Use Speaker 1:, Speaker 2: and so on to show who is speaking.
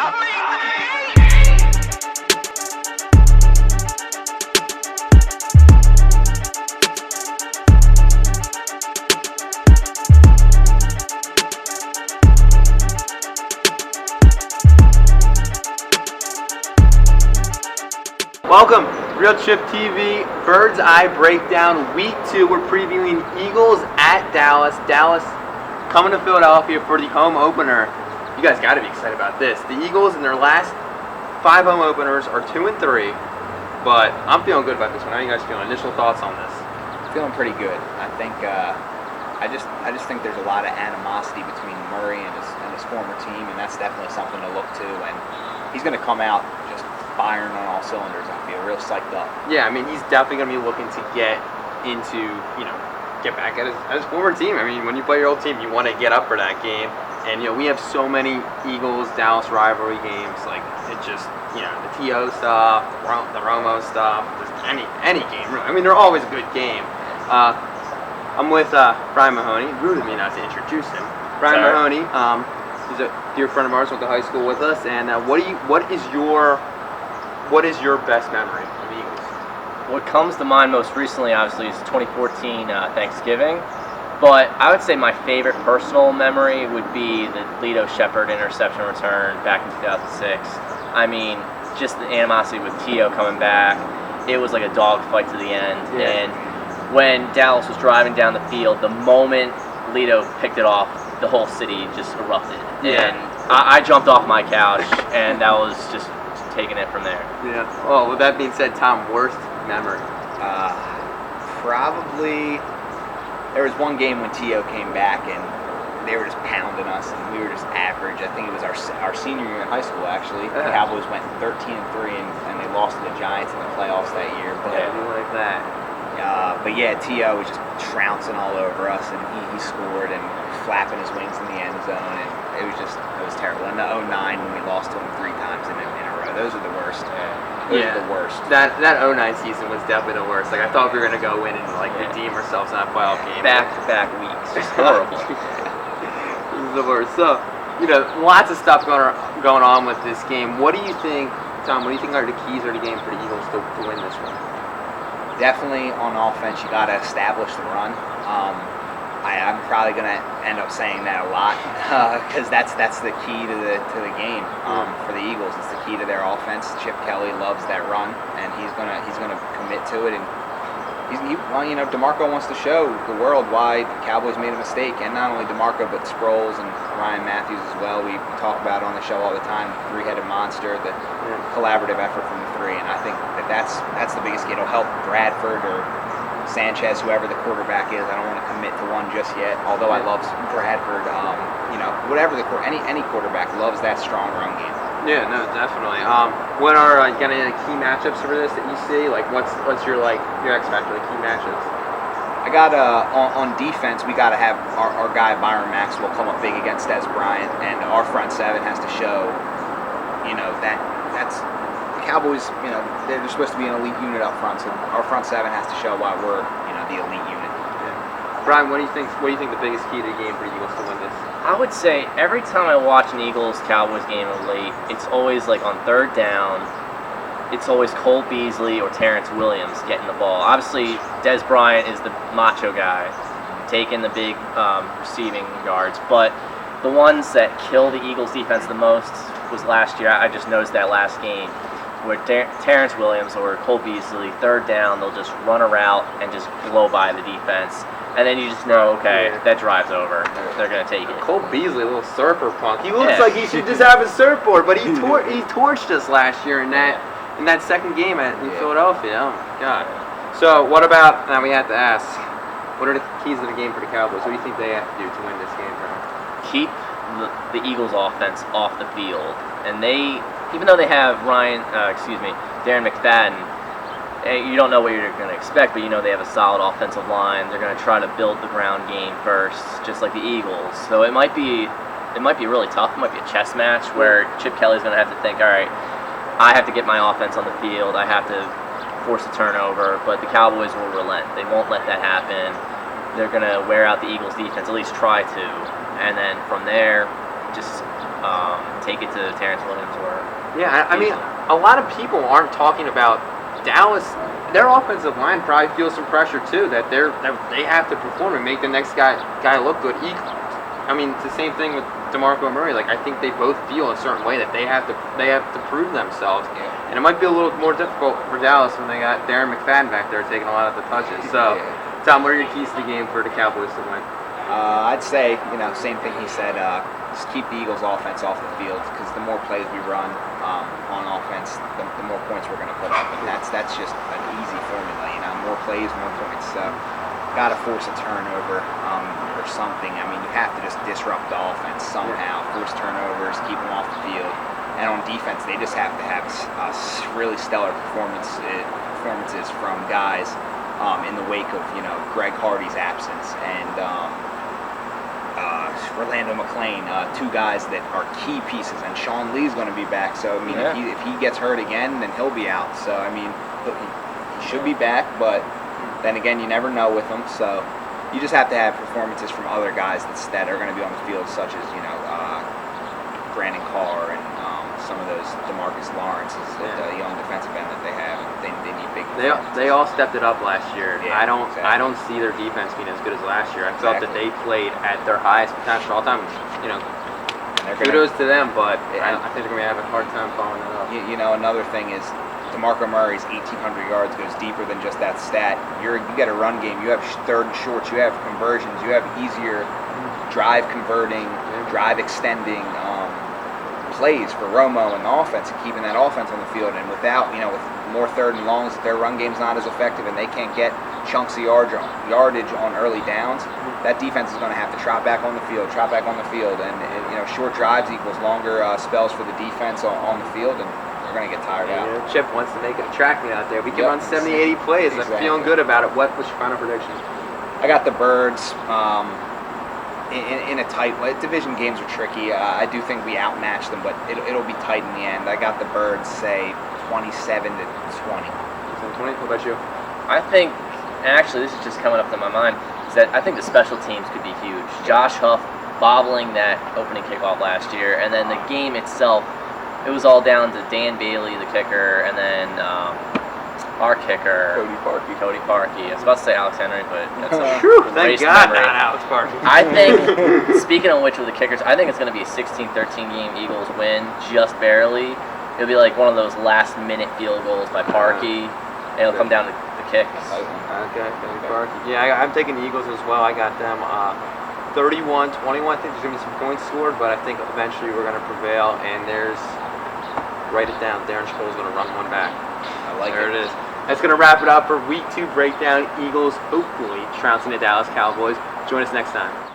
Speaker 1: Welcome, Real Chip TV, Bird's Eye Breakdown, Week 2. We're previewing Eagles at Dallas. Dallas coming to Philadelphia for the home opener. You guys got to be excited about this. The Eagles in their last 5 home openers are 2-3, but I'm feeling good about this one. How are you guys feeling? Initial thoughts on this?
Speaker 2: Feeling pretty good. I think I just think there's a lot of animosity between Murray and his former team, and that's definitely something to look to. And he's going to come out just firing on all cylinders. I feel real psyched up.
Speaker 1: Yeah, I mean, he's definitely going to be looking to get into, get back at his former team. I mean, when you play your old team, you want to get up for that game. And, we have so many Eagles-Dallas rivalry games. Like, it just, the T.O. stuff, the Romo stuff, just any game, really. I mean, they're always a good game. I'm with Brian Mahoney. Rude of me not to introduce him. Brian Mahoney, he's a dear friend of ours, went to high school with us. And what is your best memory of the Eagles?
Speaker 3: What comes to mind most recently, obviously, is 2014 Thanksgiving. But I would say my favorite personal memory would be the Lito Shepard interception return back in 2006. I mean, just the animosity with T.O. coming back. It was like a dogfight to the end.
Speaker 1: Yeah.
Speaker 3: And when Dallas was driving down the field, the moment Lito picked it off, the whole city just erupted.
Speaker 1: Yeah.
Speaker 3: And I jumped off my couch, and that was just taking it from there.
Speaker 1: Yeah. Well, with that being said, Tom, worst memory?
Speaker 2: Probably there was one game when T.O. came back and they were just pounding us and we were just average. I think it was our senior year in high school, actually. The Cowboys went 13-3 and they lost to the Giants in the playoffs that year. But,
Speaker 1: like that.
Speaker 2: But yeah, T.O. was just trouncing all over us, and he scored and flapping his wings in the end zone, and it was terrible. And the 2009 when we lost to him 3 times in a row, those are the worst. Those are the worst.
Speaker 1: That 2009 season was definitely the worst. Like, I thought we were gonna go in and redeem ourselves in that playoff game.
Speaker 3: Back-to-back weeks, just horrible.
Speaker 1: This is the worst. So, lots of stuff going on with this game. What do you think, Tom? What do you think are the keys of the game for the Eagles to win this one?
Speaker 2: Definitely on offense, you got to establish the run. I'm probably going to end up saying that a lot because that's the key to the game for the Eagles. It's the key to their offense. Chip Kelly loves that run, and he's gonna commit to it. And DeMarco wants to show the world why the Cowboys made a mistake, and not only DeMarco but Sproles and Ryan Matthews as well. We talk about it on the show all the time. The three-headed monster, the collaborative effort from the three, and I think that's the biggest key. It'll help Bradford or Sanchez, whoever the quarterback is. I don't want to commit to one just yet. Although I love Bradford, whatever any quarterback loves that strong run game.
Speaker 1: Yeah, no, definitely. What are any key matchups for this that you see? Like, what's your X factor, the key matchups?
Speaker 2: I got on defense, we got to have our guy Byron Maxwell come up big against Des Bryant, and our front seven has to show, that's the Cowboys. They're supposed to be an elite unit up front, so our front seven has to show why we're the elite unit.
Speaker 1: Yeah. Brian, what do you think the biggest key to the game for the Eagles to win this?
Speaker 3: I would say every time I watch an Eagles-Cowboys game of late, it's always like on third down, it's always Cole Beasley or Terrence Williams getting the ball. Obviously, Des Bryant is the macho guy, taking the big receiving yards, but the ones that kill the Eagles defense the most was last year. I just noticed that last game where Terrence Williams or Cole Beasley, third down, they'll just run a route and just blow by the defense. And then you just know, that drive's over. They're going to take it.
Speaker 1: Cole Beasley, a little surfer punk. He looks like he should just have a surfboard, but he torched us last year in that second game in Philadelphia. Oh, my God. So what about, now we have to ask, what are the keys of the game for the Cowboys? What do you think they have to do to win this game, Brian?
Speaker 3: Keep the Eagles offense off the field. And even though they have Darren McFadden, you don't know what you're going to expect, but they have a solid offensive line. They're going to try to build the ground game first, just like the Eagles. So it might be really tough. It might be a chess match where Chip Kelly's going to have to think, all right, I have to get my offense on the field. I have to force a turnover, but the Cowboys will relent. They won't let that happen. They're going to wear out the Eagles' defense, at least try to. And then from there, just take it to Terrence Williams or.
Speaker 1: Yeah, I mean, a lot of people aren't talking about Dallas. Their offensive line probably feels some pressure too, that they have to perform and make the next guy look good. I mean, it's the same thing with DeMarco Murray. Like, I think they both feel a certain way that they have to prove themselves.
Speaker 2: Yeah.
Speaker 1: And it might be a little more difficult for Dallas when they got Darren McFadden back there taking a lot of the touches. So, Tom, what are your keys to the game for the Cowboys to win?
Speaker 2: I'd say, same thing he said. Just keep the Eagles' offense off the field, because the more plays we run on offense, the more points we're going to put up, and that's just an easy formula. More plays, more points. So, got to force a turnover or something. I mean, you have to just disrupt the offense somehow. Force turnovers, keep them off the field, and on defense, they just have to have really stellar performances from guys in the wake of Greg Hardy's absence and. Orlando McClain, two guys that are key pieces, and Sean Lee's going to be back. So I mean, if he gets hurt again, then he'll be out. So I mean, he should be back, but then again, you never know with him. So you just have to have performances from other guys that are going to be on the field, such as Brandon Carr and some of those DeMarcus Lawrences, the young defensive end that they have. And they need big.
Speaker 1: They all stepped it up last year.
Speaker 2: Yeah,
Speaker 1: I don't see their defense being as good as last year. I felt that they played at their highest potential all the time. Kudos to them, but I think they're going to have a hard time following it up.
Speaker 2: Another thing is DeMarco Murray's 1,800 yards goes deeper than just that stat. You got a run game. You have third and shorts. You have conversions. You have easier drive converting, drive extending plays for Romo and the offense, and keeping that offense on the field. And without, with more third and longs, their run game's not as effective, and they can't get chunks of yardage on early downs. That defense is going to have to trot back on the field, and short drives equals longer spells for the defense on the field, and they're going to get tired out.
Speaker 1: Chip wants to make it a track meet out there. We can run 70, 80 plays.
Speaker 2: Exactly.
Speaker 1: I'm feeling good about it. What's your final prediction?
Speaker 2: I got the Birds. In a tight division, games are tricky. I do think we outmatch them, but it'll be tight in the end. I got the Birds, say 27-20.
Speaker 1: 20. What about you?
Speaker 3: I think, actually, this is just coming up to my mind, is that I think the special teams could be huge. Josh Huff bobbling that opening kickoff last year, and then the game itself, it was all down to Dan Bailey, the kicker, and then our kicker, Cody Parkey. I was about to say Alex Henry, but that's a
Speaker 1: thank God not Alex Parkey.
Speaker 3: I think, speaking of which with the kickers, I think it's going to be a 16-13 game. Eagles win just barely. It'll be like one of those last-minute field goals by Parkey, and it'll come down to the kicks.
Speaker 1: Okay, Parkey. Yeah, I'm taking the Eagles as well. I got them 31-21. I think there's going to be some points scored, but I think eventually we're going to prevail, and write it down, Darren Sproles going to run one back. There it is. That's going to wrap it up for Week 2 breakdown. Eagles hopefully trouncing the Dallas Cowboys. Join us next time.